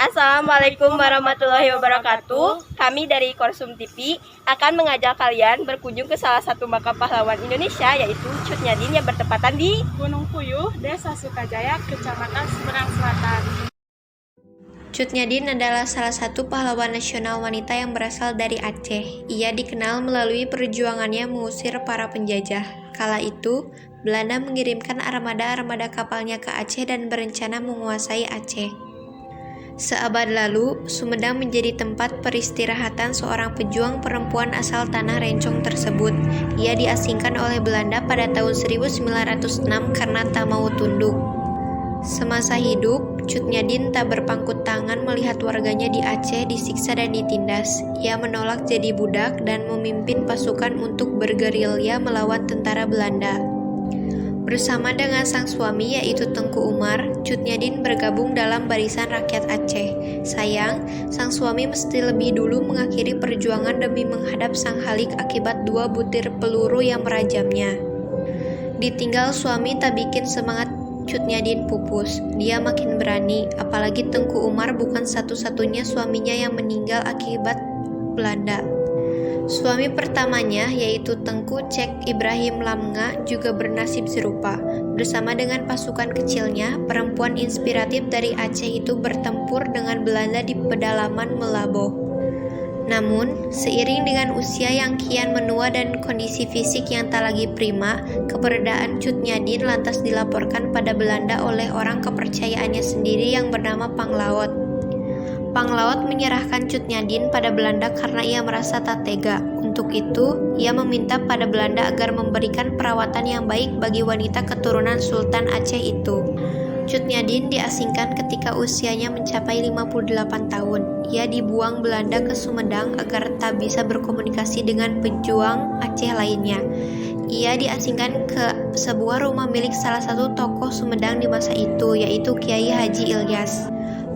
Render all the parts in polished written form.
Assalamualaikum warahmatullahi wabarakatuh. Kami dari Korsum TV akan mengajak kalian berkunjung ke salah satu makam pahlawan Indonesia, yaitu Cut Nyadin yang bertepatan di Gunung Puyuh, Desa Sukajaya, Kecamatan Sumedang Selatan. Cut Nyadin adalah salah satu pahlawan nasional wanita yang berasal dari Aceh. Ia dikenal melalui perjuangannya mengusir para penjajah. Kala itu, Belanda mengirimkan armada-armada kapalnya ke Aceh dan berencana menguasai Aceh. Seabad lalu, Sumedang menjadi tempat peristirahatan seorang pejuang perempuan asal tanah Rencong tersebut. Ia diasingkan oleh Belanda pada tahun 1906 karena tak mau tunduk. Semasa hidup, Cut Nyadin tak berpangku tangan melihat warganya di Aceh disiksa dan ditindas. Ia menolak jadi budak dan memimpin pasukan untuk bergerilya melawan tentara Belanda. Bersama dengan sang suami yaitu Tengku Umar, Cut Nyadin bergabung dalam Barisan Rakyat Aceh. Sayang, sang suami mesti lebih dulu mengakhiri perjuangan demi menghadap sang Halik akibat 2 butir peluru yang merajamnya. Ditinggal suami tak bikin semangat Cut Nyadin pupus. Dia makin berani, apalagi Tengku Umar bukan satu-satunya suaminya yang meninggal akibat Belanda. Suami pertamanya, yaitu Tengku Cek Ibrahim Lamnga, juga bernasib serupa. Bersama dengan pasukan kecilnya, perempuan inspiratif dari Aceh itu bertempur dengan Belanda di pedalaman Melaboh. Namun, seiring dengan usia yang kian menua dan kondisi fisik yang tak lagi prima, keberadaan Cut Nyadin lantas dilaporkan pada Belanda oleh orang kepercayaannya sendiri yang bernama Panglaut. Panglaut menyerahkan Cut Nyadin pada Belanda karena ia merasa tak tega. Untuk itu, ia meminta pada Belanda agar memberikan perawatan yang baik bagi wanita keturunan Sultan Aceh itu. Cut Nyadin diasingkan ketika usianya mencapai 58 tahun. Ia dibuang Belanda ke Sumedang agar tak bisa berkomunikasi dengan pejuang Aceh lainnya. Ia diasingkan ke sebuah rumah milik salah satu tokoh Sumedang di masa itu, yaitu Kiai Haji Ilyas.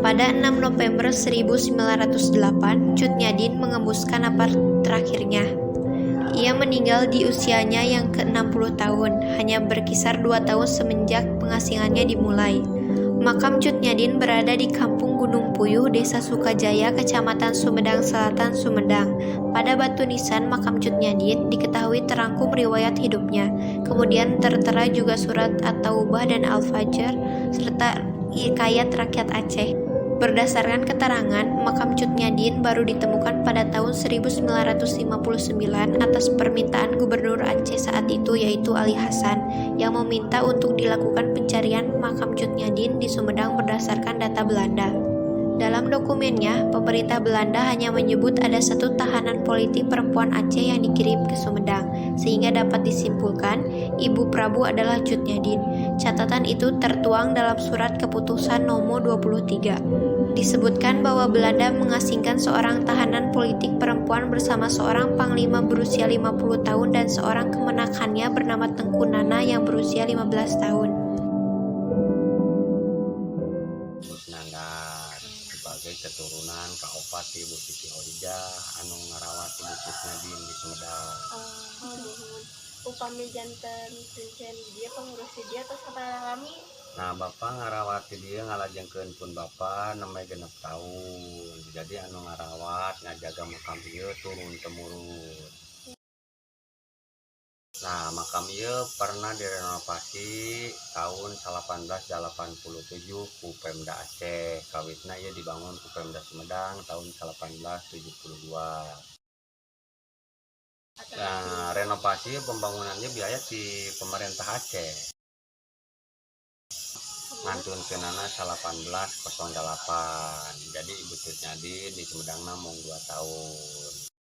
Pada 6 November 1908, Cut Nyadin mengembuskan napas terakhirnya. Ia meninggal di usianya yang ke-60 tahun, hanya berkisar 2 tahun semenjak pengasingannya dimulai. Makam Cut Nyadin berada di Kampung Gunung Puyuh, Desa Sukajaya, Kecamatan Sumedang Selatan, Sumedang. Pada batu nisan makam Cut Nyadin diketahui terangkum riwayat hidupnya. Kemudian tertera juga surat At-Taubah dan Al-Fajr, serta Hikayat Rakyat Aceh. Berdasarkan keterangan, makam Cut Nyadin baru ditemukan pada tahun 1959 atas permintaan Gubernur Aceh saat itu, yaitu Ali Hasan, yang meminta untuk dilakukan pencarian makam Cut Nyadin di Sumedang berdasarkan data Belanda. Dalam dokumennya, pemerintah Belanda hanya menyebut ada satu tahanan politik perempuan Aceh yang dikirim ke Sumedang, sehingga dapat disimpulkan Ibu Prabu adalah Cut Nyadin. Catatan itu tertuang dalam surat keputusan nomor 23. Disebutkan bahwa Belanda mengasingkan seorang tahanan politik perempuan bersama seorang panglima berusia 50 tahun dan seorang kemenakannya bernama Tengku Nana yang berusia 15 tahun. Sebagai keturunan kaopat Ibu Siti Orija anu ngarawat Ibu Cut Nyadin di Sumedang. upami janten kuncen dia pengurusi dia atau apa kami. Nah, Bapak ngarawati dia ngalajengkeun pun Bapak namanya 6 tahun. Jadi anu ngarawat ngajaga makam ieu turun temurun. Nah, makam ieu pernah direnovasi tahun 1887 ku Pemda Aceh. Kawitna ieu dibangun ku Pemda Sumedang tahun 1872. Nah, renovasi pembangunannya biaya di pemerintah Aceh. Ngantun kenana 1808. Jadi Ibu Cut Nyadin di Sumedang namung 2 tahun.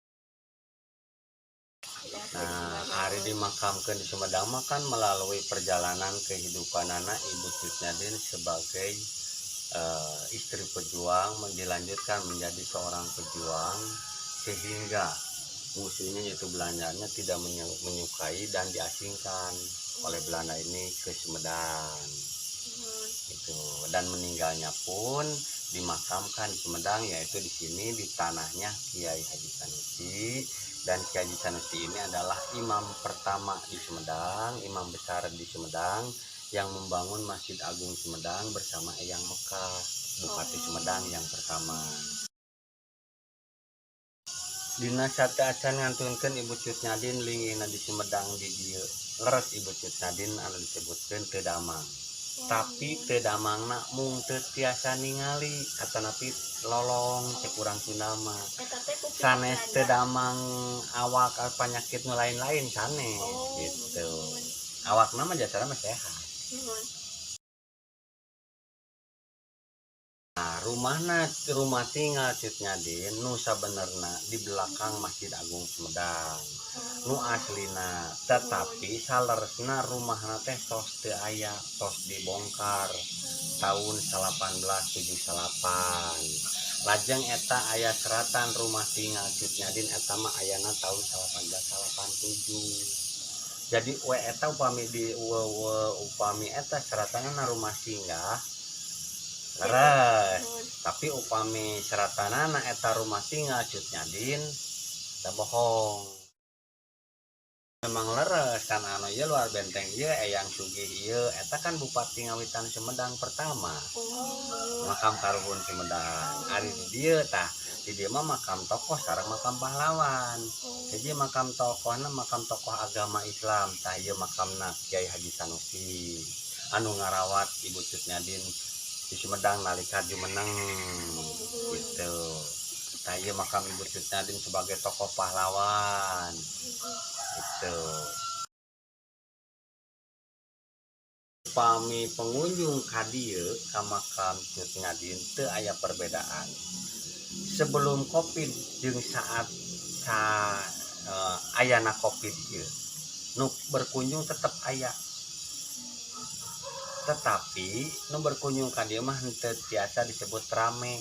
Nah, hari dimakamkan di Sumedang makan melalui perjalanan kehidupan anak Ibu Cut Nyadin sebagai istri pejuang dilanjutkan menjadi seorang pejuang sehingga musuhnya yaitu Belandanya tidak menyukai dan diasingkan oleh Belanda ini ke Sumedang. Itu dan meninggalnya pun dimakamkan di Sumedang, yaitu di sini di tanahnya Kiai Haji Sanusi. Dan Kiai Haji Sanusi ini adalah imam pertama di Sumedang, imam besar di Sumedang yang membangun Masjid Agung Sumedang bersama Eyang Mekah. Bupati Sumedang yang pertama. Dina sate acan ngantunkeun Ibu Cut Nyadin lingina di Sumedang di dieu. Leres Ibu Cut Nyadin anu disebutkeun teu damang. Tapi teu damangna mung teu tiasa ningali atanapi lolong cek urang Sunda mah. Sanes teu damang awak panyakit nu lain-lain sanes gitu. Awakna mah jasana mah sehat. Nah, rumah tinggal Cut Nyadin nu sabenerna di belakang Masjid Agung Sumedang. Nu aslina, tetapi saleresna rumahna teh tos teu aya, tos dibongkar tahun 1878. Lajeng eta aya seratan rumah tinggal Cut Nyadin eta mah ayana tahun 1887. Jadi eta upami eta seratanna rumah singgah leres, tapi upami seratanana eta rumah tinggal Cut Nyadin da bohong. Memang leres kan anu ieu luar benteng ieu Eyang Sugih ieu eta kan Bupati Ngawitan Sumedang pertama. Makam Karuhun Sumedang. Ari di dieu tah, di dieu mah makam tokoh sareng makam pahlawan. Jadi makam tokohna makam tokoh agama Islam, tah ieu makamna Kiai Haji Sanusi anu ngarawat Ibu Cut Nyadin di Sumedang nalika jumeneng gitu. Tah ieu makam Ibu Cut Nyadin sebagai tokoh pahlawan gitu. Upami pengunjung ka dieu ka makam Cut Nyadin teu aya perbedaan. Sebelum Covid jeung saat ayana Covid ieu nu berkunjung tetep aya. Tetapi nu berkunjung ka dieu mah henteu tiasa disebut rame.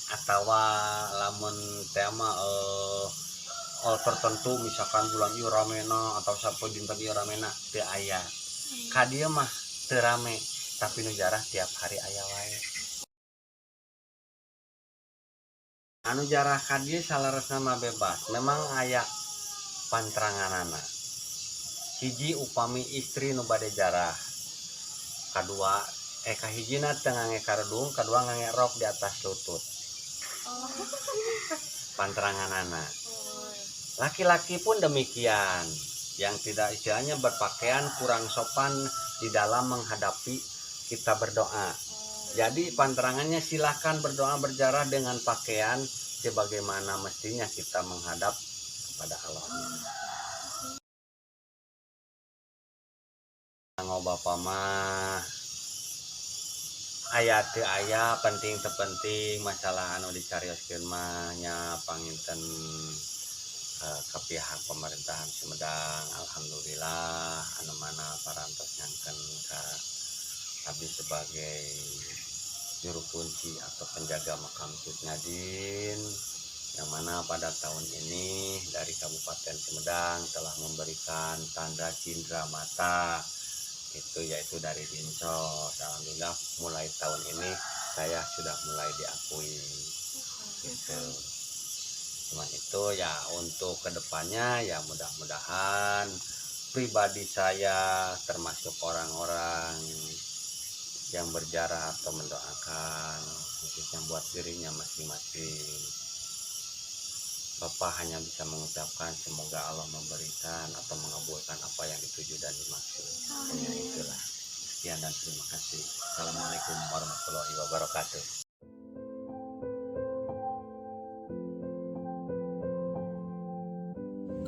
Atawa lamun teh mah tertentu misalkan bulan ieu ramena atau sapoe dinten ieu ramena teu aya. Ka dieu mah teu rame, tapi nu jarah tiap hari aya wae. Anu jarah ka dieu saleresna mah bebas, memang aya pantranganana. Hiji upami istri nu bade jarah, kadua kahijina teu ngange karedung, kadua ngange rok di atas lutut. Pantranganana. Laki-laki pun demikian, yang tidak istilahnya berpakaian kurang sopan di dalam menghadapi kita berdoa. Jadi panterangannya silahkan berdoa berjarah dengan pakaian sebagaimana mestinya kita menghadap kepada Allah. Ngo Bapa mah aya teu aya penting teu penting masalah anu dicarioskeun mah nya panginten ke pihak pemerintahan Sumedang. Alhamdulillah anu mana parantos nyangkeun ka abdi sebagai juru kunci atau penjaga makam Cut Nyadin, yang mana pada tahun ini dari Kabupaten Sumedang telah memberikan tanda cindera mata itu yaitu dari Dinsos. Alhamdulillah mulai tahun ini saya sudah mulai diakui gitu. Cuman itu ya untuk kedepannya ya mudah-mudahan pribadi saya termasuk orang-orang yang berjarah atau mendoakan khususnya buat dirinya masing-masing. Bapak hanya bisa mengucapkan semoga Allah memberikan atau mengabulkan apa yang dituju dan dimaksud. Hanya itulah. Sekian dan terima kasih. Assalamualaikum warahmatullahi wabarakatuh.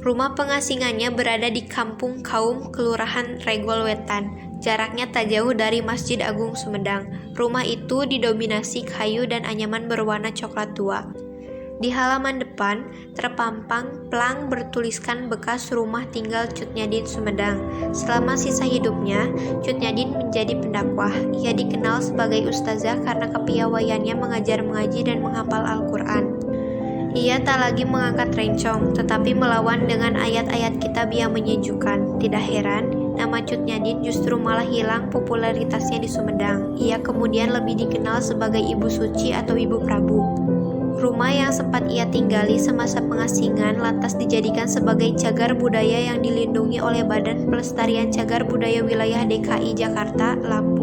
Rumah pengasingannya berada di Kampung Kaum, Kelurahan Regol Wetan. Jaraknya tak jauh dari Masjid Agung Sumedang. Rumah itu didominasi kayu dan anyaman berwarna coklat tua. Di halaman depan terpampang plang bertuliskan bekas rumah tinggal Cut Nyadin Sumedang. Selama sisa hidupnya, Cut Nyadin menjadi pendakwah. Ia dikenal sebagai ustazah karena kepiawaiannya mengajar mengaji dan menghafal Al-Quran. Ia tak lagi mengangkat rencong, tetapi melawan dengan ayat-ayat kitab yang menyejukkan. Tidak heran, nama Cut Nyadin justru malah hilang popularitasnya di Sumedang. Ia kemudian lebih dikenal sebagai Ibu Suci atau Ibu Prabu. Rumah yang sempat ia tinggali semasa pengasingan lantas dijadikan sebagai cagar budaya yang dilindungi oleh Badan Pelestarian Cagar Budaya Wilayah DKI Jakarta, Lampung.